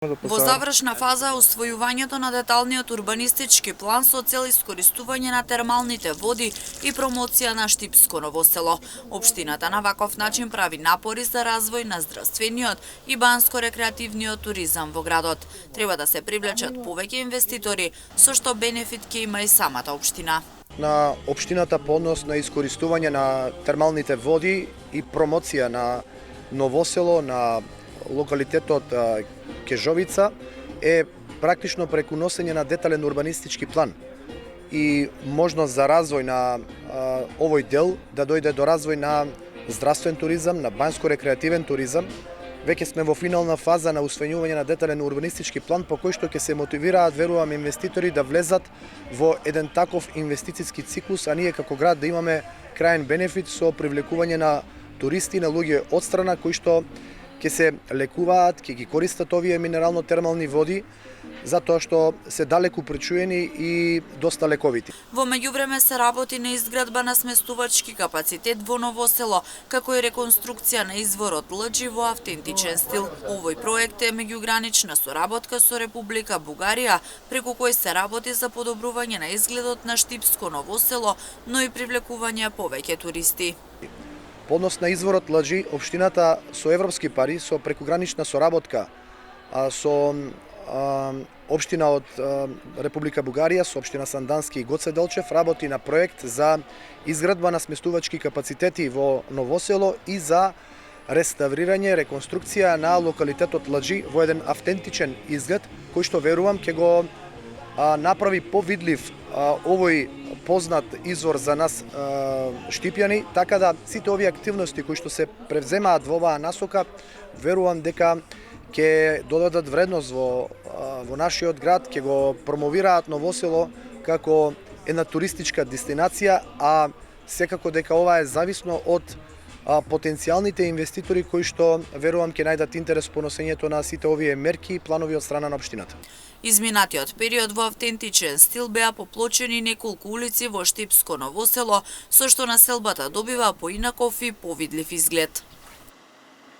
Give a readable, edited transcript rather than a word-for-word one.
Во завршна фаза усвојувањето на деталниот урбанистички план со цел искористување на термалните води и промоција на Штипско Ново село. Општината на ваков начин прави напори за развој на здравствениот и банско-рекреативниот туризам во градот. Треба да се привлечат повеќе инвеститори, со што бенефит ќе има и самата општина. На општината по однос на искористување на термалните води и промоција на Ново село, на локалитетот Кежовица е практично преку носење на детален урбанистички план и можност за развој на овој дел да дојде до развој на здравствен туризам, на банско-рекреативен туризам. Веќе сме во финална фаза на усвојување на детален урбанистички план по кој што ќе се мотивираат, верувам, инвеститори да влезат во еден таков инвестициски циклус, а ние како град да имаме краен бенефит со привлекување на туристи, на луѓе од страна кои што ќе се лекуваат, ќе ги користат овие минерално-термални води, затоа што се далеку пречуени и доста лековити. Во меѓувреме се работи на изградба на сместувачки капацитет во Ново село, како и реконструкција на изворот Лџи во автентичен стил. Овој проект е меѓугранична соработка со Република Бугарија, преку кој се работи за подобрување на изгледот на Штипско Ново село, но и привлекување повеќе туристи. По однос на изворот Лџи, општината со европски пари, со прекугранична соработка со општина од Република Бугарија, со општина Сандански и Гоце Делчев, работи на проект за изградба на сместувачки капацитети во Ново село и за реставрирање, реконструкција на локалитетот Лџи во еден автентичен изглед, кој што верувам ќе го направи повидлив овој познат извор за нас штипјани, така да сите овие активности кои што се превземаат во оваа насока, верувам дека ќе додадат вредност во нашиот град, ќе го промовираат Ново село како една туристичка дестинација, а секако дека ова е зависно од потенцијалните инвеститори кои што верувам ќе најдат интерес по носењето на сите овие мерки и планови од страна на општината. Изминатиот период во автентичен стил беа поплочени неколку улици во Штипско Ново село, со што населбата добива поинаков и повидлив изглед.